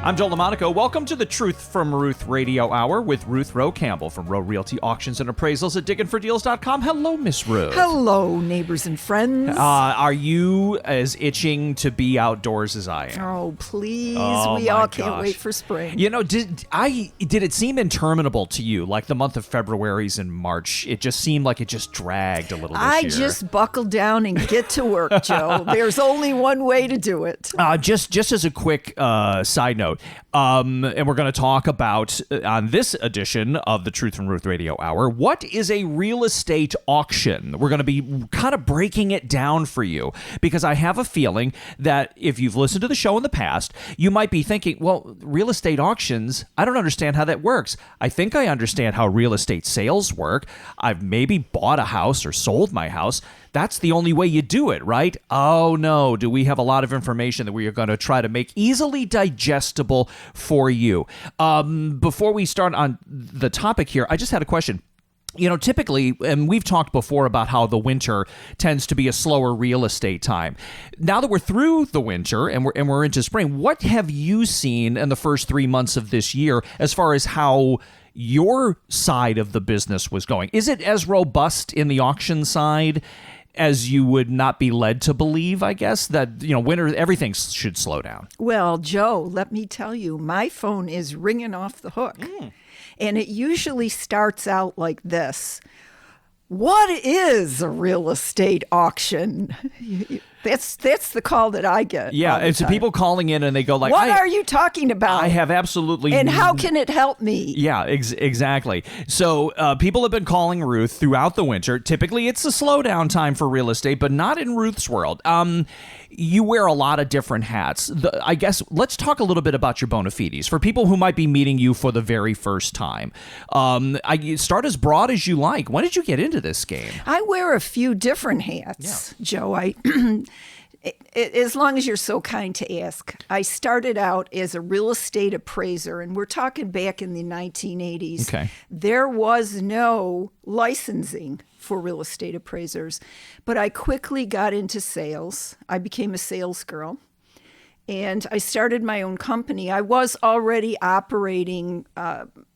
I'm Joel DeMonico. Welcome to the Truth from Ruth Radio Hour with Ruth Rowe Campbell from Rowe Realty Auctions and Appraisals at digginfordeals.com. Hello, Miss Ruth. Hello, neighbors and friends. Are you as itching to be outdoors as I am? Oh, please. Oh, we my all can't gosh. wait for spring. You know, did it seem interminable to you? Like the month of February's in March, it just seemed like it just dragged a little this I year. just buckle down and get to work, Joe. There's only one way to do it. Just as a quick side note, and we're going to talk about on this edition of the Truth from Ruth Radio Hour, what is a real estate auction? We're going to be kind of breaking it down for you because I have a feeling that if you've listened to the show in the past, you might be thinking, well, real estate auctions, I don't understand how that works. I think I understand how real estate sales work. I've maybe bought a house or sold my house. That's the only way you do it, right? Oh, no. Do we have a lot of information that we are going to try to make easily digestible for you? Before we start on the topic here, I just had a question. You know, typically, and we've talked before about how the winter tends to be a slower real estate time. Now that we're through the winter and we're into spring, what have you seen in the first 3 months of this year as far as how your side of the business was going? Is it as robust in the auction side as you would not be led to believe, I guess, that, you know, winter, everything should slow down? Well, Joe, let me tell you, my phone is ringing off the hook. And it usually starts out like this. What is a real estate auction? That's the call that I get. Yeah, it's people calling in and they go like, what are you talking about? I have absolutely... And how can it help me? Yeah, exactly. So people have been calling Ruth throughout the winter. Typically, it's a slowdown time for real estate, but not in Ruth's world. You wear a lot of different hats. I guess let's talk a little bit about your bona fides for people who might be meeting you for the very first time. I start as broad as you like. When did you get into this game? I wear a few different hats, Joe. As long as you're so kind to ask. I started out as a real estate appraiser, and we're talking back in the 1980s. Okay. There was no licensing for real estate appraisers, but I quickly got into sales. I became a sales girl, and I started my own company. I was already operating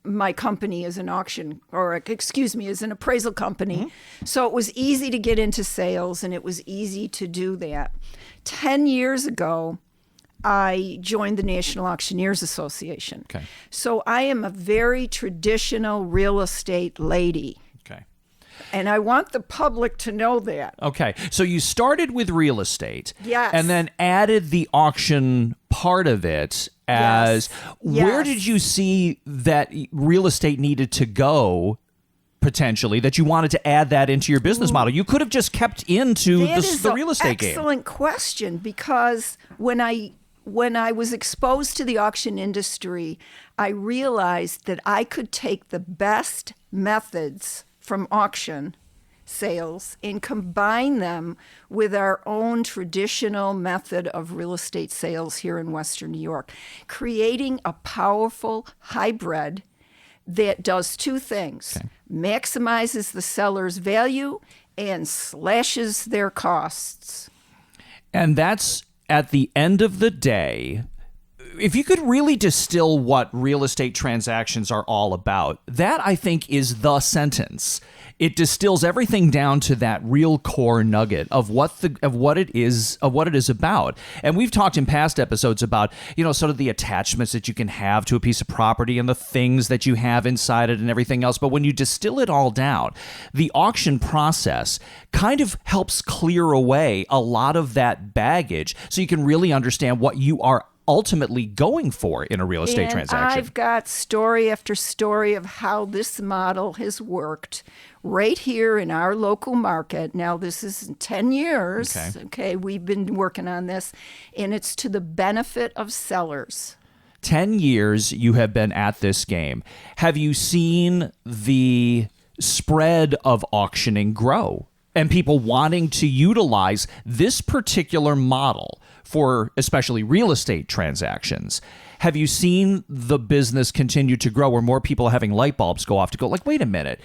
my company as an as an appraisal company. Mm-hmm. So it was easy to get into sales, and it was easy to do that. 10 years ago, I joined the National Auctioneers Association. Okay. So I am a very traditional real estate lady. Okay. And I want the public to know that. Okay. So you started with real estate. Yes. And then added the auction part of it as where did you see that real estate needed to go potentially, that you wanted to add that into your business model? You could have just kept into the real estate game. Excellent question, because when I was exposed to the auction industry, I realized that I could take the best methods from auction sales and combine them with our own traditional method of real estate sales here in Western New York, creating a powerful hybrid that does two things. Okay. Maximizes the seller's value and slashes their costs. And that's, at the end of the day, if you could really distill what real estate transactions are all about, that I think is the sentence. It distills everything down to that real core nugget of what it is about. And we've talked in past episodes about, you know, sort of the attachments that you can have to a piece of property and the things that you have inside it and everything else. But when you distill it all down, the auction process kind of helps clear away a lot of that baggage so you can really understand what you are ultimately going for in a real estate transaction. I've got story after story of how this model has worked right here in our local market. Now, this is 10 years. Okay, we've been working on this, and it's to the benefit of sellers. 10 years you have been at this game. Have you seen the spread of auctioning grow and people wanting to utilize this particular model for especially real estate transactions? Have you seen the business continue to grow where more people are having light bulbs go off to go like, wait a minute,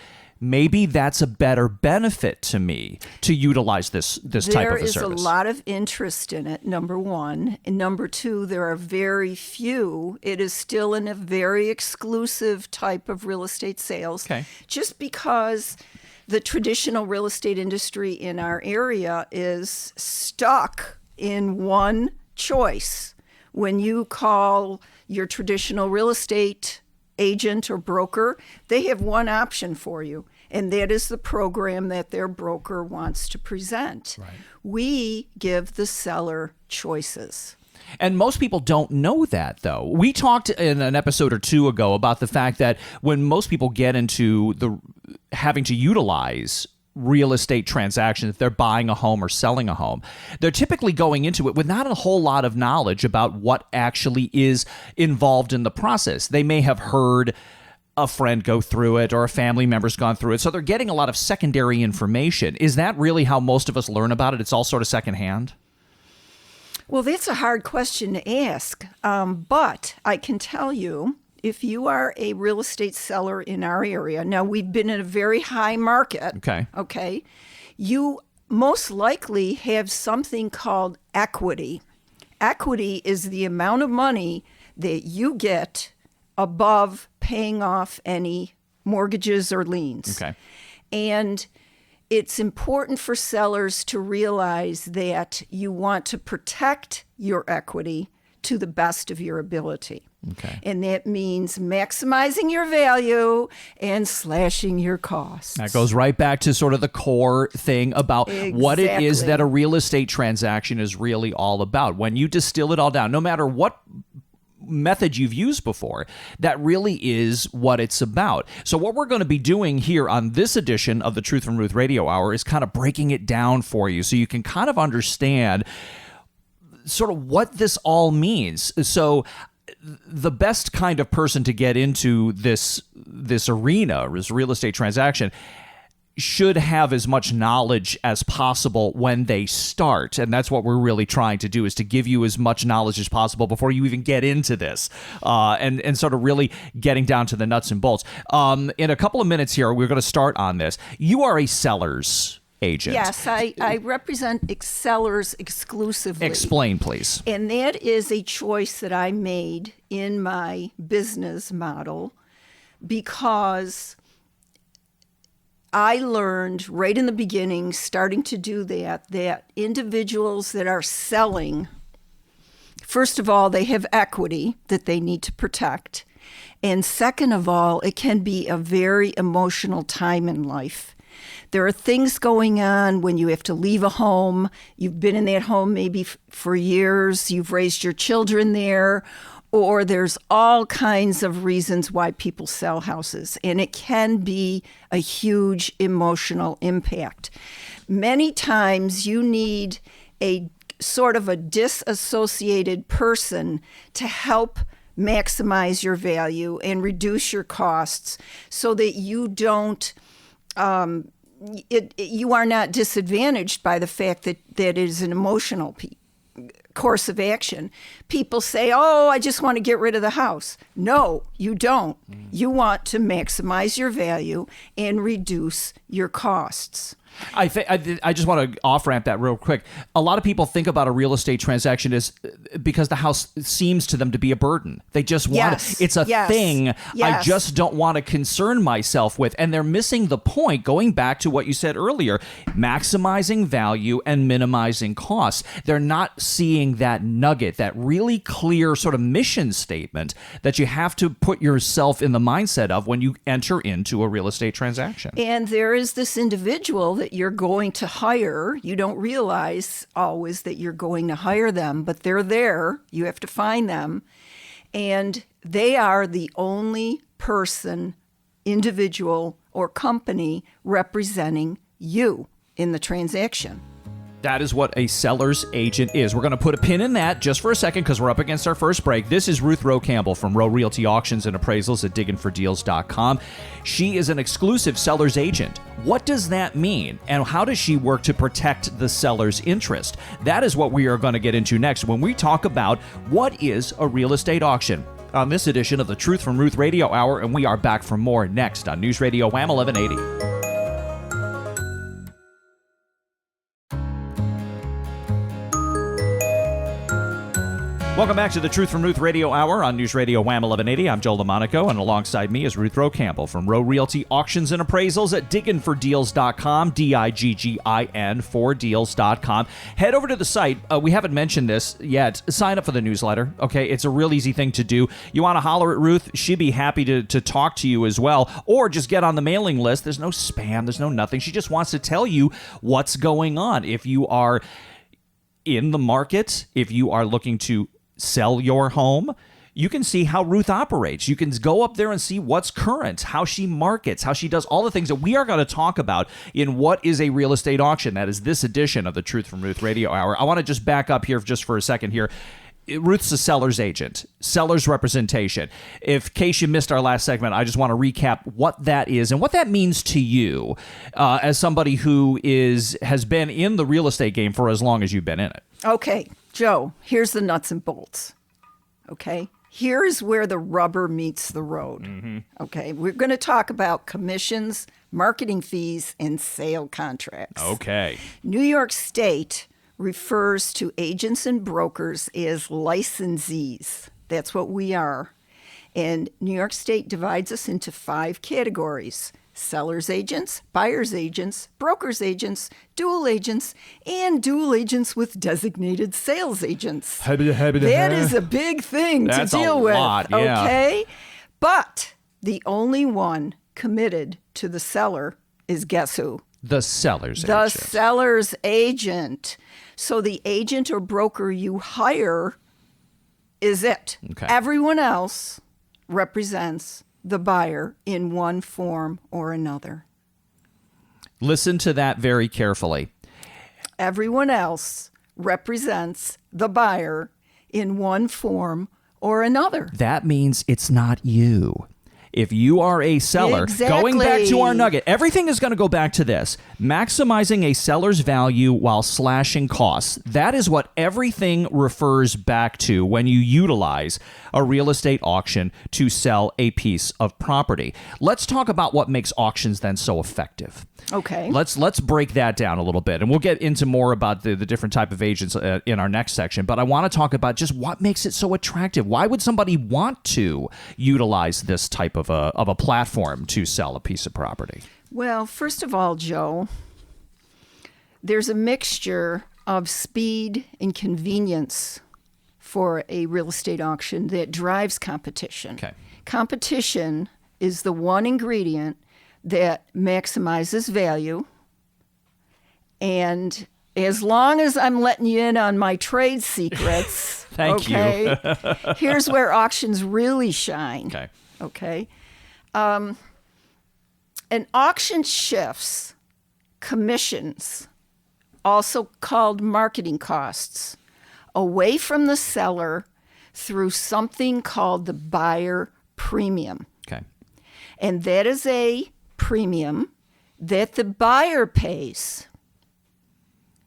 maybe that's a better benefit to me to utilize this type of a service. There is a lot of interest in it, number one. And number two, there are very few. It is still in a very exclusive type of real estate sales. Okay. Just because the traditional real estate industry in our area is stuck in one choice. When you call your traditional real estate agent or broker, they have one option for you, and that is the program that their broker wants to present. Right. We give the seller choices. And most people don't know that, though. We talked in an episode or two ago about the fact that when most people get into the having to utilize real estate transactions, if they're buying a home or selling a home, they're typically going into it with not a whole lot of knowledge about what actually is involved in the process. They may have heard a friend go through it or a family member's gone through it, so they're getting a lot of secondary information. Is that really how most of us learn about it? It's all sort of secondhand? Well, that's a hard question to ask, but I can tell you, if you are a real estate seller in our area, now we've been in a very high market. Okay. You most likely have something called equity. Equity is the amount of money that you get above paying off any mortgages or liens. Okay. And it's important for sellers to realize that you want to protect your equity to the best of your ability. Okay. And that means maximizing your value and slashing your costs. That goes right back to sort of the core thing about what it is Exactly. that a real estate transaction is really all about. When you distill it all down, no matter what method you've used before, that really is what it's about. So what we're going to be doing here on this edition of the Truth from Ruth Radio Hour is kind of breaking it down for you so you can kind of understand sort of what this all means. So the best kind of person to get into this arena, this real estate transaction, should have as much knowledge as possible when they start. And that's what we're really trying to do, is to give you as much knowledge as possible before you even get into this, and sort of really getting down to the nuts and bolts. In a couple of minutes here, we're going to start on this. You are a seller's agent. Yes, I represent sellers exclusively. Explain, please. And that is a choice that I made in my business model because I learned right in the beginning, starting to do that individuals that are selling, first of all, they have equity that they need to protect. And second of all, it can be a very emotional time in life. There are things going on when you have to leave a home. You've been in that home maybe for years. You've raised your children there. Or there's all kinds of reasons why people sell houses. And it can be a huge emotional impact. Many times you need a sort of a disassociated person to help maximize your value and reduce your costs so that you don't you are not disadvantaged by the fact that it is an emotional course of action. People say, oh, I just want to get rid of the house. No, you don't. You want to maximize your value and reduce your costs. I just want to off-ramp that real quick. A lot of people think about a real estate transaction as because the house seems to them to be a burden. They just want it's a thing I just don't want to concern myself with. And they're missing the point, going back to what you said earlier, maximizing value and minimizing costs. They're not seeing that nugget, that really clear sort of mission statement that you have to put yourself in the mindset of when you enter into a real estate transaction. And there is this individual that you're going to hire. You don't realize always that you're going to hire them, but they're there. You have to find them. And they are the only person, individual, or company representing you in the transaction. That is what a seller's agent is. We're going to put a pin in that just for a second because we're up against our first break. This is Rowe Campbell from Rowe Realty Auctions and Appraisals at digginfordeals.com. She is an exclusive seller's agent. What does that mean? And how does she work to protect the seller's interest? That is what we are going to get into next when we talk about what is a real estate auction. on this edition of the Truth from Ruth Radio Hour, and we are back for more next on News Radio WHAM 1180. Welcome back to the Truth from Ruth Radio Hour on News Radio WHAM 1180. I'm Joel DeMonico, and alongside me is Ruth Rowe Campbell from Rowe Realty Auctions and Appraisals at digginfordeals.com, DIGGIN for deals.com. Head over to the site. We haven't mentioned this yet. Sign up for the newsletter, okay? It's a real easy thing to do. You want to holler at Ruth? She'd be happy to talk to you as well, or just get on the mailing list. There's no spam. There's no nothing. She just wants to tell you what's going on. If you are in the market, if you are looking to sell your home, you can see how Ruth operates. You can go up there and see what's current, how she markets, how she does all the things that we are going to talk about in What is a Real Estate Auction. That is this edition of the Truth from Ruth Radio Hour. I want to just back up here just for a second here. Ruth's a seller's agent, seller's representation. In case you missed our last segment, I just want to recap what that is and what that means to you as somebody who has been in the real estate game for as long as you've been in it. Okay, Joe, here's the nuts and bolts. Okay, here's where the rubber meets the road. Mm-hmm. Okay, we're going to talk about commissions, marketing fees, and sale contracts. Okay. New York State refers to agents and brokers as licensees. That's what we are. And New York State divides us into 5 categories: seller's agents, buyer's agents, broker's agents, dual agents, and dual agents with designated sales agents. That is a big thing to deal with. Lot, yeah. Okay? But the only one committed to the seller is, guess who? The seller's agent. The seller's agent. So the agent or broker you hire is it. Okay. Everyone else represents the buyer in one form or another. Listen to that very carefully. Everyone else represents the buyer in one form or another. That means it's not you. If you are a seller, Exactly. Going back to our nugget, everything is going to go back to this. Maximizing a seller's value while slashing costs. That is what everything refers back to when you utilize a real estate auction to sell a piece of property. Let's talk about what makes auctions then so effective. Okay. Let's break that down a little bit, and we'll get into more about the different type of agents in our next section. But I want to talk about just what makes it so attractive. Why would somebody want to utilize this type of a platform to sell a piece of property? Well, first of all, Joe, there's a mixture of speed and convenience for a real estate auction that drives competition. Okay. Competition is the one ingredient that maximizes value. And as long as I'm letting you in on my trade secrets, Thank you. Here's where auctions really shine. Okay. An auction shifts commissions, also called marketing costs, away from the seller through something called the buyer premium. Okay. And that is a premium that the buyer pays.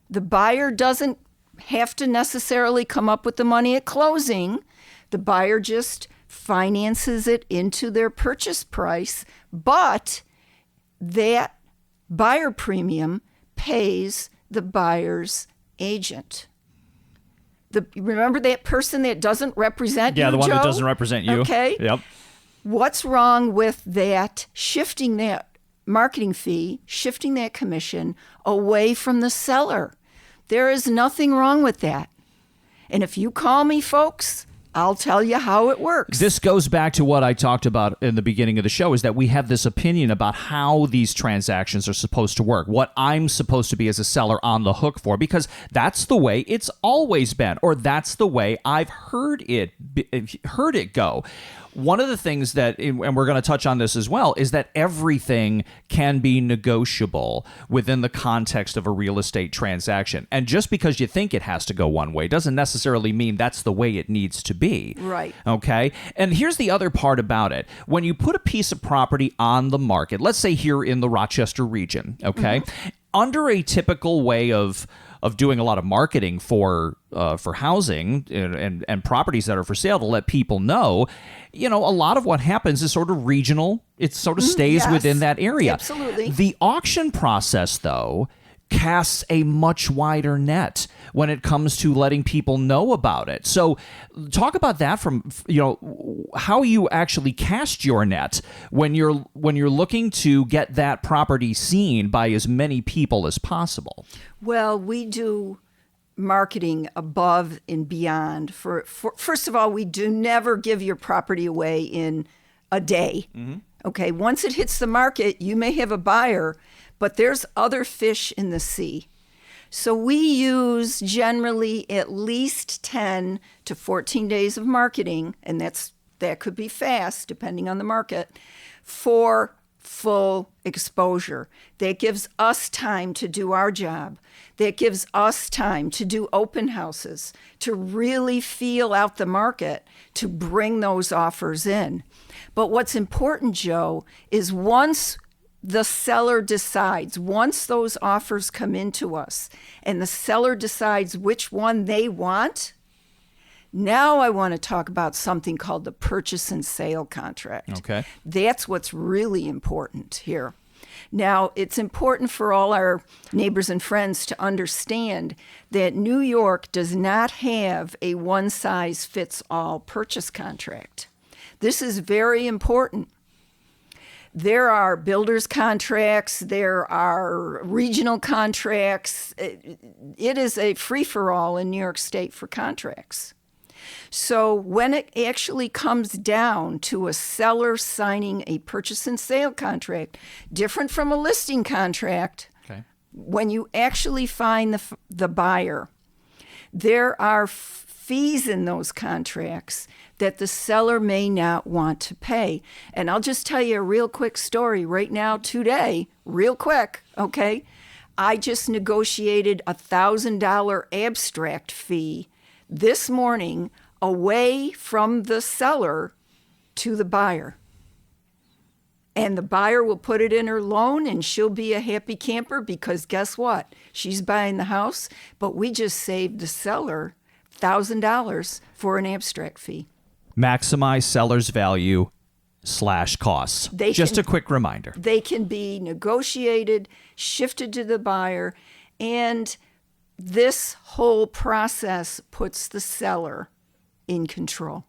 The buyer doesn't have to necessarily come up with the money at closing. The buyer just finances it into their purchase price, but that buyer premium pays the buyer's agent. Remember that person that doesn't represent you, Yeah, the one Joe? that doesn't represent you. Okay. Yep. What's wrong with that, shifting that marketing fee, shifting that commission away from the seller? There is nothing wrong with that. And if you call me, folks, I'll tell you how it works. This goes back to what I talked about in the beginning of the show, is that we have this opinion about how these transactions are supposed to work, what I'm supposed to be as a seller on the hook for, because that's the way it's always been, or that's the way I've heard it go. One of the things that, and we're going to touch on this as well, is that everything can be negotiable within the context of a real estate transaction. And just because you think it has to go one way doesn't necessarily mean that's the way it needs to be. Right. Okay? And here's the other part about it. When you put a piece of property on the market, let's say here in the Rochester region, okay, under a typical way of doing a lot of marketing for housing and properties that are for sale to let people know, a lot of what happens is sort of regional. It sort of stays yes, within that area. Absolutely. The auction process, though, casts a much wider net when it comes to letting people know about it. So talk about that from, how you actually cast your net when you're looking to get that property seen by as many people as possible. Well, we do marketing above and beyond. For first of all, we do never give your property away in a day. Mm-hmm. Okay, once it hits the market, you may have a buyer, but there's other fish in the sea. So we use generally at least 10 to 14 days of marketing, and that could be fast depending on the market, for full exposure. That gives us time to do our job. That gives us time to do open houses, to really feel out the market, to bring those offers in. But what's important, Joe, is once the seller decides, once those offers come into us and the seller decides which one they want, now I want to talk about something called the purchase and sale contract. Okay. That's what's really important here. Now, it's important for all our neighbors and friends to understand that New York does not have a one-size-fits-all purchase contract. This is very important. There are builders' contracts, there are regional contracts. It is a free-for-all in New York State for contracts. So when it actually comes down to a seller signing a purchase and sale contract, different from a listing contract, okay, when you actually find the buyer, there are fees in those contracts that the seller may not want to pay. And I'll just tell you a real quick story right now, today, real quick, okay? I just negotiated a $1,000 abstract fee this morning away from the seller to the buyer. And the buyer will put it in her loan and she'll be a happy camper because guess what? She's buying the house, but we just saved the seller $1,000 for an abstract fee. Maximize seller's value / costs. Just a quick reminder. They can be negotiated, shifted to the buyer, and this whole process puts the seller in control.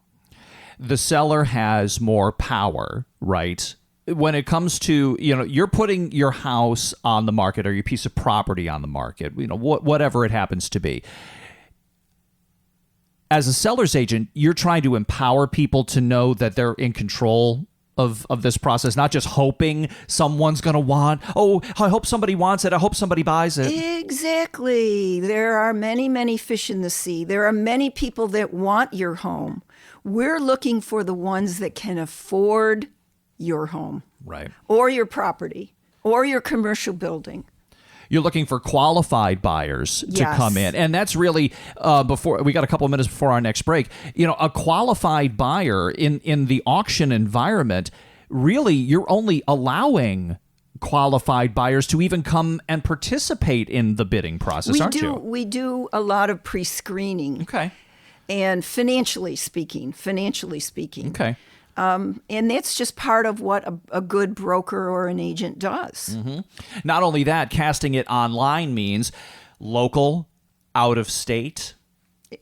The seller has more power, right? When it comes to, you're putting your house on the market or your piece of property on the market, whatever it happens to be. As a seller's agent, you're trying to empower people to know that they're in control of this process, not just hoping someone's going to want, I hope somebody wants it. I hope somebody buys it. Exactly. There are many, many fish in the sea. There are many people that want your home. We're looking for the ones that can afford your home. Right. Or your property or your commercial building. You're looking for qualified buyers to come in. And that's really, before we got a couple of minutes before our next break, a qualified buyer in the auction environment, really you're only allowing qualified buyers to even come and participate in the bidding process, aren't you? We do a lot of pre-screening. Okay. And financially speaking. Okay. And that's just part of what a good broker or an agent does. Mm-hmm. Not only that, casting it online means local, out of state,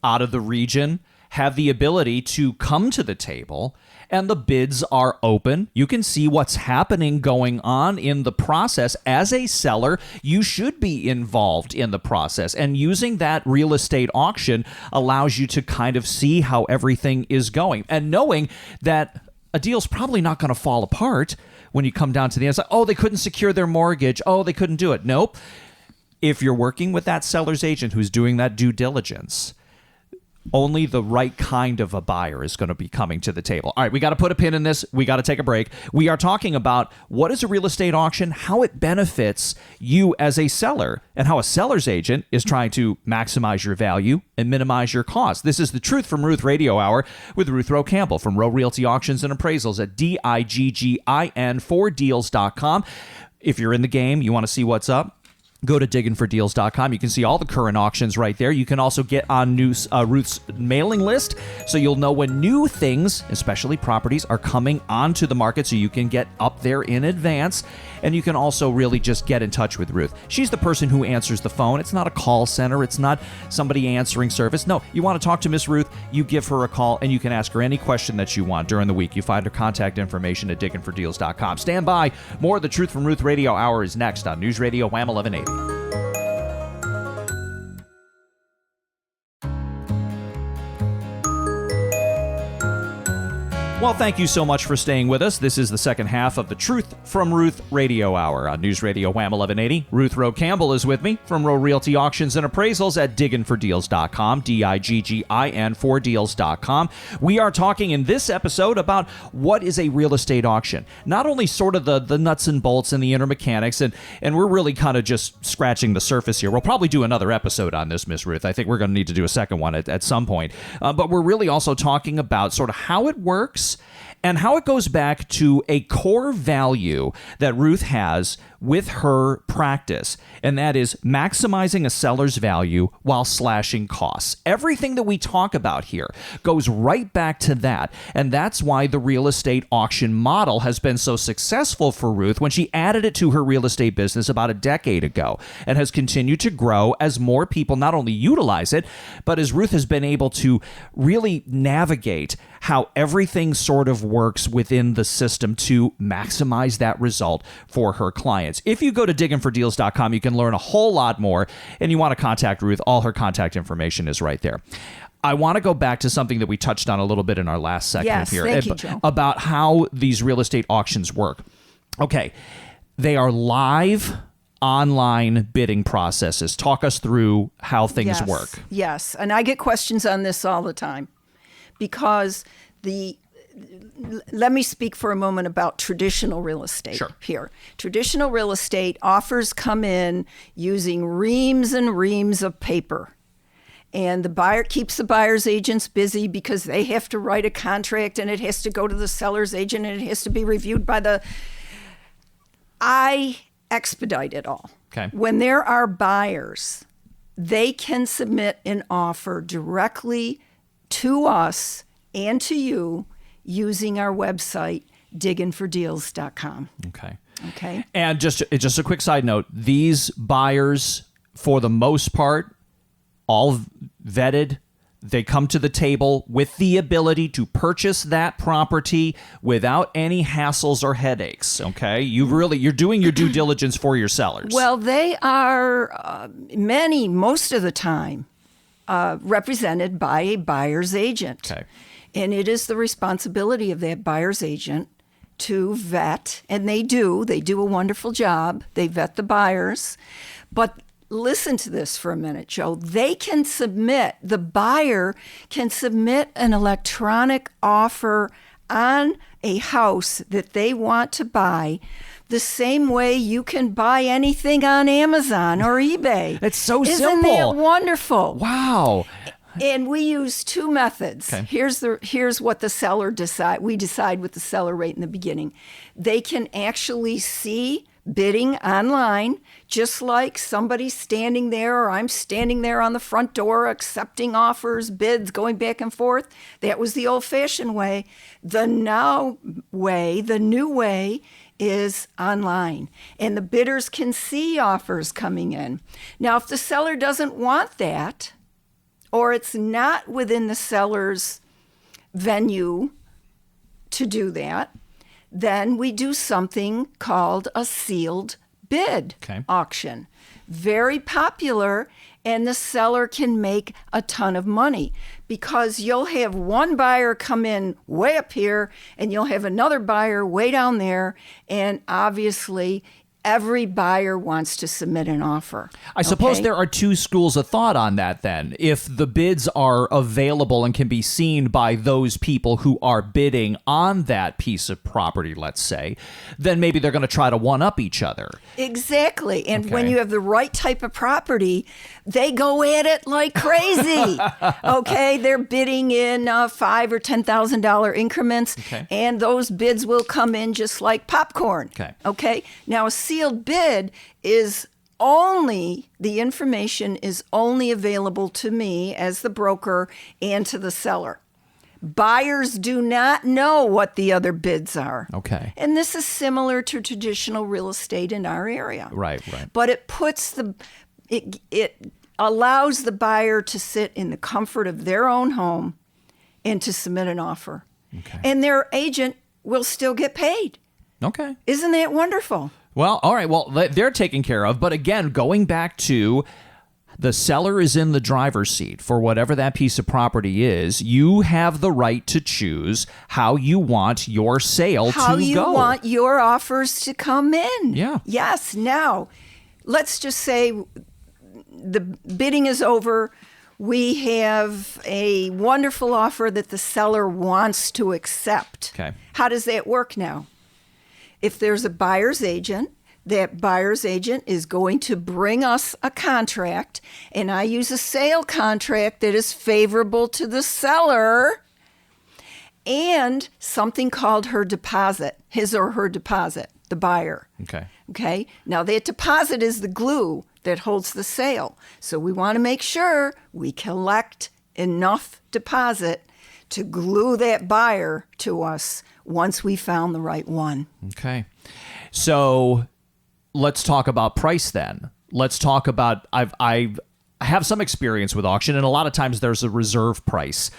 out of the region, have the ability to come to the table, and the bids are open. You can see what's happening going on in the process. As a seller, you should be involved in the process, and using that real estate auction allows you to kind of see how everything is going, and knowing that a deal's probably not going to fall apart when you come down to the end. It's like, they couldn't secure their mortgage. They couldn't do it. Nope. If you're working with that seller's agent who's doing that due diligence, only the right kind of a buyer is going to be coming to the table. All right, we got to put a pin in this. We got to take a break. We are talking about what is a real estate auction, how it benefits you as a seller, and how a seller's agent is trying to maximize your value and minimize your costs. This is the Truth from Ruth Radio Hour with Ruth Rowe Campbell from Rowe Realty Auctions and Appraisals at DIGGIN4deals.com. If you're in the game, you want to see what's up, Go to digginfordeals.com. You can see all the current auctions right there. You can also get on Ruth's mailing list, so you'll know when new things, especially properties, are coming onto the market, so you can get up there in advance. And you can also really just get in touch with Ruth. She's the person who answers the phone. It's not a call center. It's not somebody answering service. No, you want to talk to Miss Ruth, you give her a call, and you can ask her any question that you want during the week. You find her contact information at digginfordeals.com. Stand by. More of the Truth from Ruth Radio Hour is next on News Radio WHAM 1180. Well, thank you so much for staying with us. This is the second half of the Truth from Ruth Radio Hour on News Radio WHAM 1180. Ruth Rowe Campbell is with me from Rowe Realty Auctions and Appraisals at digginfordeals.com, DIGGIN for deals.com. We are talking in this episode about what is a real estate auction. Not only sort of the nuts and bolts and the inner mechanics, and we're really kind of just scratching the surface here. We'll probably do another episode on this, Miss Ruth. I think we're going to need to do a second one at some point. But we're really also talking about sort of how it works and how it goes back to a core value that Ruth has with her practice, and that is maximizing a seller's value while slashing costs. Everything that we talk about here goes right back to that, and that's why the real estate auction model has been so successful for Ruth when she added it to her real estate business about a decade ago, and has continued to grow as more people not only utilize it, but as Ruth has been able to really navigate how everything sort of works within the system to maximize that result for her clients. If you go to digginfordeals.com, you can learn a whole lot more, and you want to contact Ruth, all her contact information is right there. I want to go back to something that we touched on a little bit in our last segment here, thank you, Joe. About how these real estate auctions work. Okay, they are live online bidding processes. Talk us through how things work. Yes, and I get questions on this all the time because let me speak for a moment about traditional real estate here. Traditional real estate offers come in using reams and reams of paper. And the buyer keeps the buyer's agents busy because they have to write a contract and it has to go to the seller's agent and it has to be reviewed by I expedite it all. Okay. When there are buyers, they can submit an offer directly to us and to you using our website, digginfordeals.com. Okay. And just a quick side note, these buyers, for the most part, all vetted. They come to the table with the ability to purchase that property without any hassles or headaches. Okay, you're doing your due diligence for your sellers. Well, they are most of the time represented by a buyer's agent. Okay. And it is the responsibility of that buyer's agent to vet, and they do a wonderful job. They vet the buyers. But listen to this for a minute, Joe. The buyer can submit an electronic offer on a house that they want to buy the same way you can buy anything on Amazon or eBay. It's so simple. Isn't that wonderful? Wow. And we use two methods. Okay. Here's what the seller decide. We decide with the seller right in the beginning. They can actually see bidding online, just like somebody's standing there or I'm standing there on the front door accepting offers, bids, going back and forth. That was the old-fashioned way. The new way is online, and the bidders can see offers coming in. Now, if the seller doesn't want that, or it's not within the seller's venue to do that, then we do something called a sealed bid auction. Very popular, and the seller can make a ton of money because you'll have one buyer come in way up here and you'll have another buyer way down there, and obviously every buyer wants to submit an offer. I suppose there are two schools of thought on that then. If the bids are available and can be seen by those people who are bidding on that piece of property, let's say, then maybe they're going to try to one-up each other. Exactly. And when you have the right type of property, they go at it like crazy. They're bidding in $5,000 or $10,000 increments, and those bids will come in just like popcorn. Okay. Now, a sealed bid is the information is only available to me as the broker and to the seller. Buyers do not know what the other bids are. Okay. And this is similar to traditional real estate in our area. Right. But it allows the buyer to sit in the comfort of their own home and to submit an offer. Okay. And their agent will still get paid. Okay. Isn't that wonderful? Well, all right. Well, they're taken care of. But again, going back to the seller is in the driver's seat for whatever that piece of property is. You have the right to choose how you want your sale to go. How you want your offers to come in. Yeah. Yes. Now, let's just say the bidding is over. We have a wonderful offer that the seller wants to accept. Okay. How does that work now? If there's a buyer's agent, that buyer's agent is going to bring us a contract, and I use a sale contract that is favorable to the seller, and something called her deposit, his or her deposit, the buyer. Okay. Now, that deposit is the glue that holds the sale. So we want to make sure we collect enough deposit to glue that buyer to us once we found the right one. Okay. So let's talk about price then. Let's talk about, I have some experience with auction, and a lot of times there's a reserve price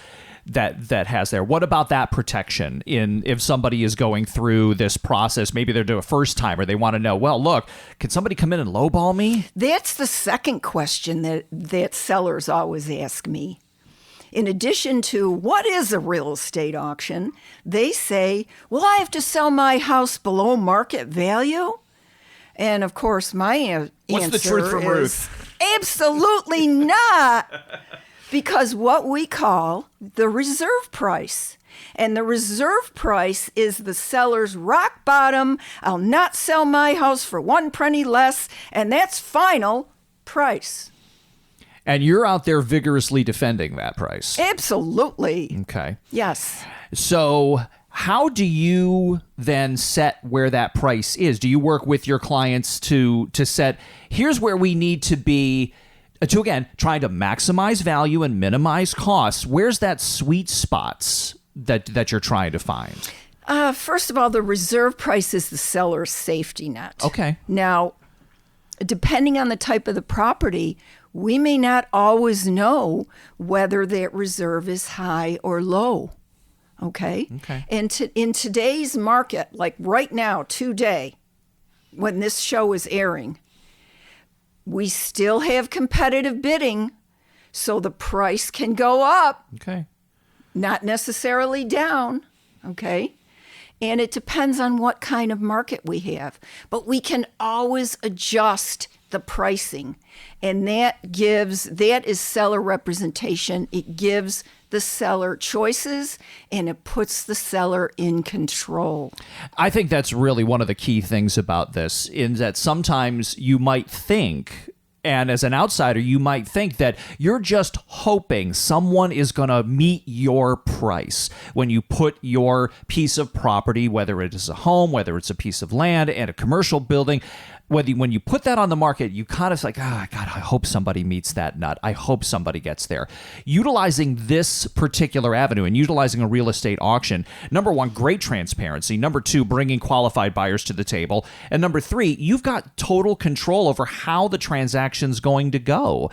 that has there. What about that protection if somebody is going through this process, maybe they're doing a first time, or they want to know, well, look, can somebody come in and lowball me? That's the second question that sellers always ask me. In addition to what is a real estate auction, they say, well, I have to sell my house below market value? And of course, my answer What's the truth from is Ruth? Absolutely not. Because what we call the reserve price. And the reserve price is the seller's rock bottom. I'll not sell my house for one penny less. And that's final price. And you're out there vigorously defending that price. Absolutely. Okay. Yes. So how do you then set where that price is? Do you work with your clients to set, here's where we need to be, to again, trying to maximize value and minimize costs? Where's that sweet spots that you're trying to find? First of all, the reserve price is the seller's safety net. Okay. Now, depending on the type of the property, we may not always know whether that reserve is high or low. Okay? And in today's market, like right now, today, when this show is airing, we still have competitive bidding, so the price can go up. Okay. Not necessarily down. Okay? And it depends on what kind of market we have. But we can always adjust the pricing. And that is seller representation. It gives the seller choices, and it puts the seller in control. I think that's really one of the key things about this, in that sometimes you might think, and as an outsider, you might think that you're just hoping someone is going to meet your price when you put your piece of property, whether it is a home, whether it's a piece of land and a commercial building, when you put that on the market, you kind of like, God, I hope somebody meets that nut. I hope somebody gets there. Utilizing this particular avenue and utilizing a real estate auction, number one, great transparency. Number two, bringing qualified buyers to the table. And number three, you've got total control over how the transaction's going to go.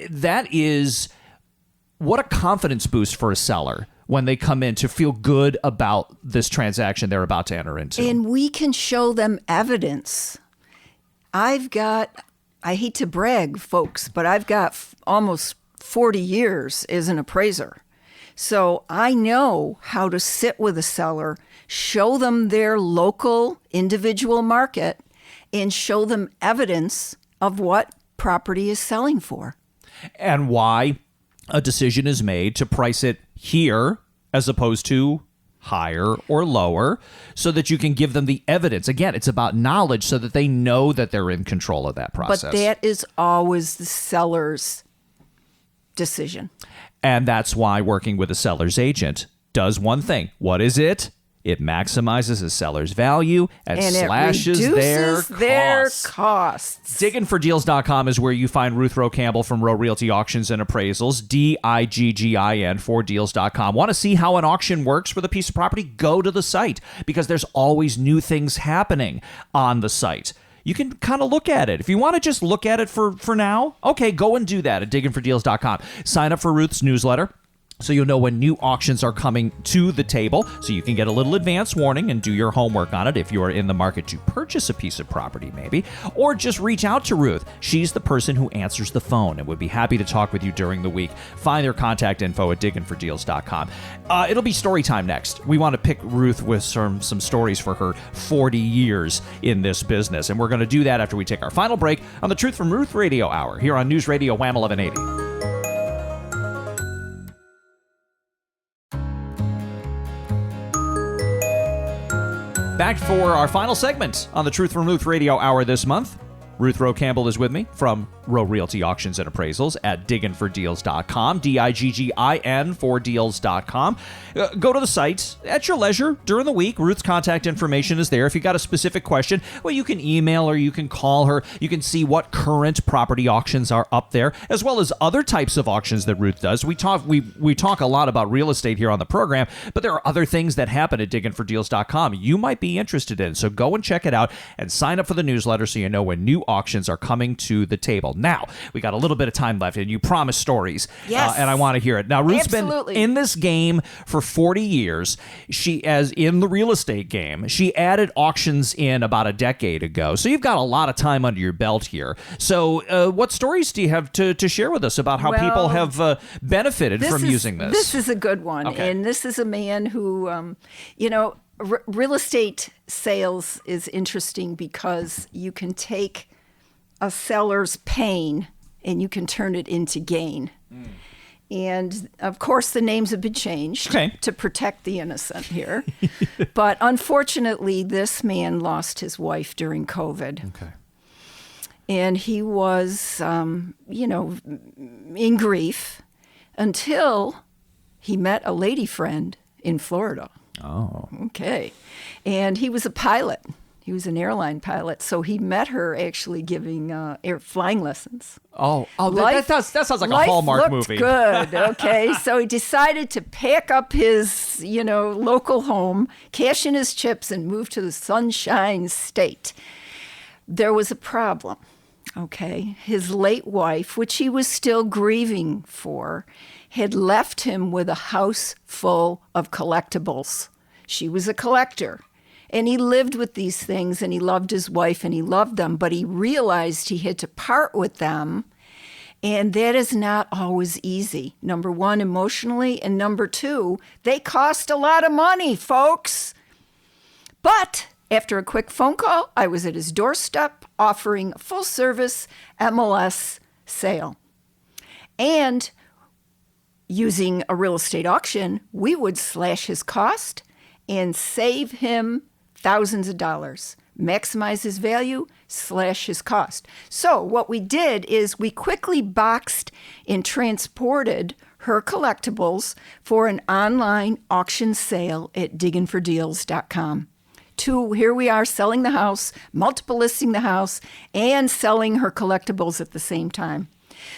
That is, what a confidence boost for a seller when they come in to feel good about this transaction they're about to enter into. And we can show them evidence. I hate to brag, folks, but I've got almost 40 years as an appraiser. So I know how to sit with a seller, show them their local individual market, and show them evidence of what property is selling for. And why a decision is made to price it here as opposed to higher or lower, so that you can give them the evidence. Again, it's about knowledge so that they know that they're in control of that process. But that is always the seller's decision. And that's why working with a seller's agent does one thing. What is it? It maximizes a seller's value and slashes it reduces their costs. Digginfordeals.com is where you find Ruth Rowe Campbell from Rowe Realty Auctions and Appraisals, Diggin for deals.com. Want to see how an auction works with a piece of property? Go to the site, because there's always new things happening on the site. You can kind of look at it. If you want to just look at it for now, okay, go and do that at digginfordeals.com. Sign up for Ruth's newsletter, so you'll know when new auctions are coming to the table, so you can get a little advance warning and do your homework on it if you are in the market to purchase a piece of property maybe, or just reach out to Ruth. She's the person who answers the phone and would be happy to talk with you during the week. Find their contact info at digginfordeals.com. It'll be story time next. We want to pick Ruth with some stories for her 40 years in this business, and we're going to do that after we take our final break on the Truth from Ruth Radio Hour here on News Radio WHAM 1180. Back for our final segment on the Truth from Ruth Radio Hour this month. Ruth Rowe Campbell is with me from Rowe Realty Auctions and Appraisals at digginfordeals.com, Diggin for deals.com. Go to the site at your leisure during the week. Ruth's contact information is there. If you got a specific question, well, you can email or you can call her. You can see what current property auctions are up there, as well as other types of auctions that Ruth does. We talk a lot about real estate here on the program, but there are other things that happen at digginfordeals.com you might be interested in. So go and check it out and sign up for the newsletter so you know when new auctions are coming to the table. Now, we got a little bit of time left, and you promised stories. Yes. And I want to hear it. Now, Ruth's Absolutely. been in this game for 40 years. She, as in the real estate game, she added auctions in about a decade ago. So you've got a lot of time under your belt here. So what stories do you have to share with us about how people have benefited from using this? This is a good one. Okay. And this is a man who, real estate sales is interesting because you can take a seller's pain and you can turn it into gain. And of course, the names have been changed to protect the innocent here. But unfortunately, this man lost his wife during COVID. Okay. And he was, in grief until he met a lady friend in Florida. Oh. Okay. And he was a pilot. He was an airline pilot, so he met her actually giving flying lessons. That sounds like a Hallmark movie. Good. Okay, so he decided to pack up his, local home, cash in his chips, and move to the Sunshine State. There was a problem. Okay, his late wife, which he was still grieving for, had left him with a house full of collectibles. She was a collector. And he lived with these things, and he loved his wife, and he loved them, but he realized he had to part with them, and that is not always easy. Number one, emotionally, and number two, they cost a lot of money, folks. But after a quick phone call, I was at his doorstep offering a full-service MLS sale. And using a real estate auction, we would slash his cost and save him thousands of dollars, maximize his value, slash his cost. So what we did is we quickly boxed and transported her collectibles for an online auction sale at digginfordeals.com. Here we are selling the house, multiple listing the house, and selling her collectibles at the same time.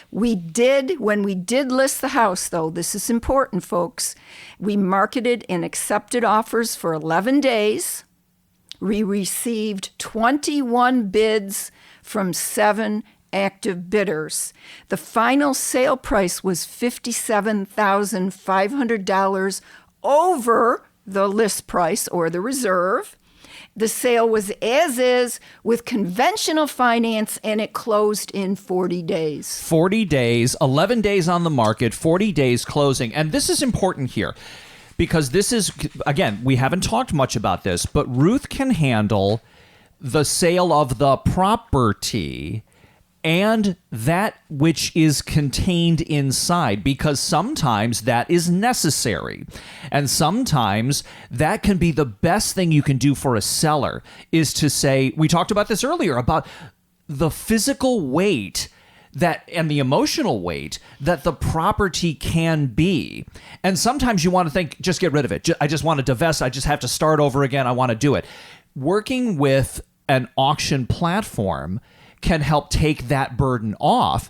When we did list the house, though, this is important, folks, we marketed and accepted offers for 11 days. We received 21 bids from 7 active bidders. The final sale price was $57,500 over the list price or the reserve. The sale was as is with conventional finance, and it closed in 40 days. 40 days, 11 days on the market, 40 days closing. And this is important here because this is, again, we haven't talked much about this, but Ruth can handle the sale of the property and that which is contained inside, because sometimes that is necessary. And sometimes that can be the best thing you can do for a seller is to say, we talked about this earlier, about the physical weight that and the emotional weight that the property can be. And sometimes you want to think, just get rid of it. I just want to divest. I just have to start over again. I want to do it. Working with an auction platform can help take that burden off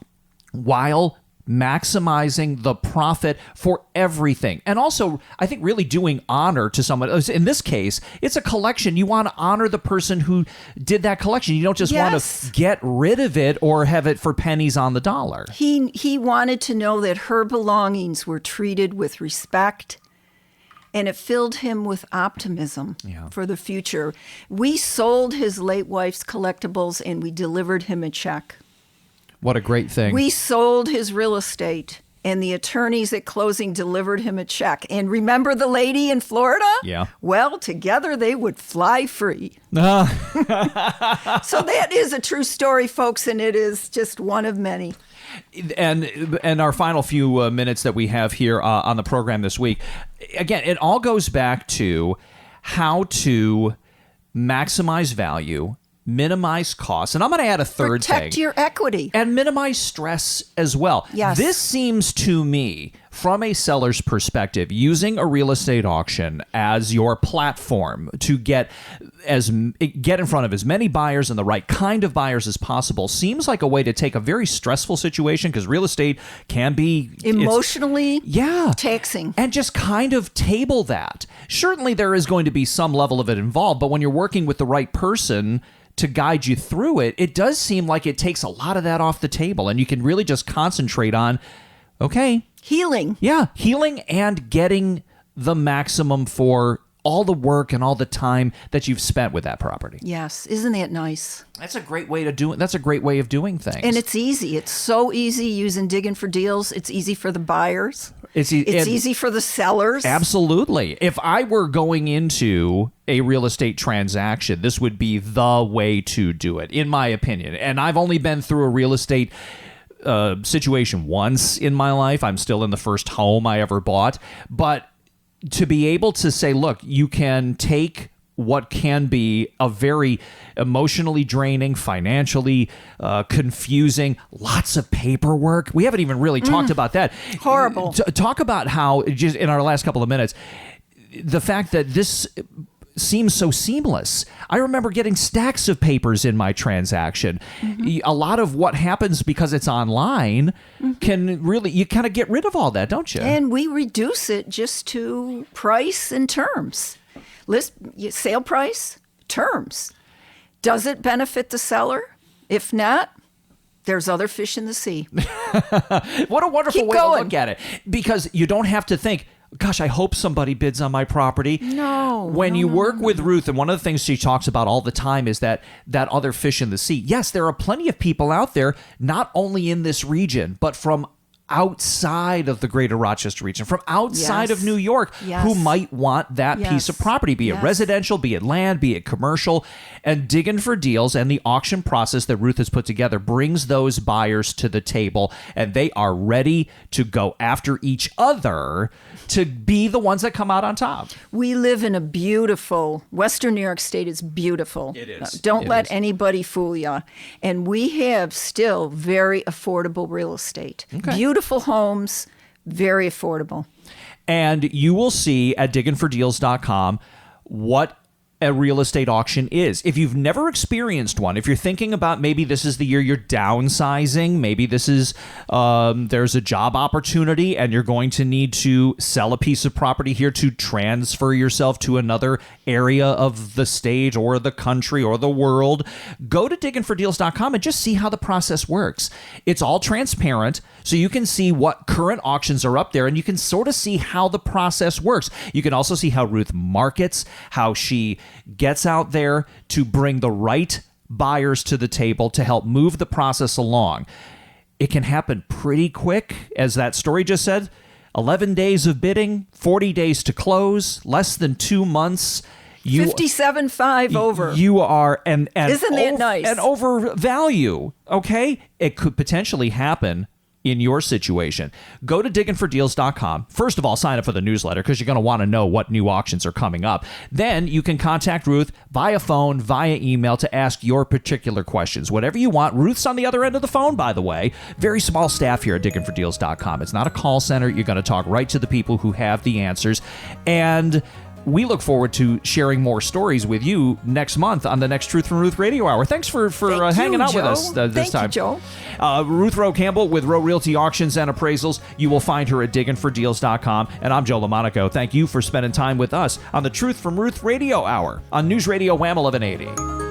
while maximizing the profit for everything. And also, I think really doing honor to someone. In this case, it's a collection. You want to honor the person who did that collection. You don't just want to get rid of it or have it for pennies on the dollar. He wanted to know that her belongings were treated with respect, and it filled him with optimism for the future. We sold his late wife's collectibles, and we delivered him a check. What a great thing. We sold his real estate, and the attorneys at closing delivered him a check. And remember the lady in Florida? Yeah. Well, together they would fly free. So that is a true story, folks, and it is just one of many. And our final few minutes that we have here on the program this week, again, it all goes back to how to maximize value, minimize costs, and I'm going to add a third thing. Protect your equity. And minimize stress as well. Yes. This seems to me, from a seller's perspective, using a real estate auction as your platform to get in front of as many buyers and the right kind of buyers as possible seems like a way to take a very stressful situation, because real estate can be emotionally taxing, and just kind of table that. Certainly there is going to be some level of it involved, but when you're working with the right person to guide you through it, it does seem like it takes a lot of that off the table, and you can really just concentrate on, healing. Yeah, healing and getting the maximum for all the work and all the time that you've spent with that property. Yes, isn't that nice? That's a great way to do it. That's a great way of doing things. And it's easy. It's so easy using Digging for Deals. It's easy for the buyers. It's easy for the sellers. Absolutely. If I were going into a real estate transaction, this would be the way to do it, in my opinion. And I've only been through a real estate situation once in my life. I'm still in the first home I ever bought. But to be able to say, look, you can take what can be a very emotionally draining, financially confusing, lots of paperwork. We haven't even really talked about that. Horrible. Talk about how, just in our last couple of minutes, the fact that this seems so seamless. I remember getting stacks of papers in my transaction. Mm-hmm. A lot of what happens because it's online can really, you kind of get rid of all that, don't you? And we reduce it just to price and terms. Sale price, terms. Does it benefit the seller? If not, there's other fish in the sea. What a wonderful way to look at it. Because you don't have to think, gosh, I hope somebody bids on my property. No. When you work with Ruth, and one of the things she talks about all the time is that other fish in the sea. Yes, there are plenty of people out there, not only in this region, but from outside of the greater Rochester region, from outside of New York, who might want that piece of property, be it residential, be it land, be it commercial. And Digging for Deals and the auction process that Ruth has put together brings those buyers to the table, and they are ready to go after each other to be the ones that come out on top. We live in a beautiful, Western New York State is beautiful. It is. Don't let anybody fool you. And we have still very affordable real estate. Okay. Beautiful homes, very affordable. And you will see at diggingfordeals.com what a real estate auction is. If you've never experienced one, if you're thinking about maybe this is the year you're downsizing, maybe this is there's a job opportunity and you're going to need to sell a piece of property here to transfer yourself to another area of the state or the country or the world, go to diggingfordeals.com and just see how the process works. It's all transparent, so you can see what current auctions are up there, and you can sort of see how the process works. You can also see how Ruth markets, how she gets out there to bring the right buyers to the table to help move the process along. It can happen pretty quick, as that story just said. 11 days of bidding, 40 days to close, less than 2 months. 57.5 over. You are, and isn't that nice? And over value, okay? It could potentially happen in your situation, go to digginfordeals.com. First of all, sign up for the newsletter because you're going to want to know what new auctions are coming up. Then you can contact Ruth via phone, via email to ask your particular questions. Whatever you want. Ruth's on the other end of the phone, by the way. Very small staff here at digginfordeals.com. It's not a call center. You're going to talk right to the people who have the answers. And we look forward to sharing more stories with you next month on the next Truth from Ruth Radio Hour. Thanks for hanging out with us this time. Thank you, Joe. Ruth Rowe Campbell with Rowe Realty Auctions and Appraisals. You will find her at digginfordeals.com. And I'm Joe LaMonaco. Thank you for spending time with us on the Truth from Ruth Radio Hour on News Radio WHAM 1180.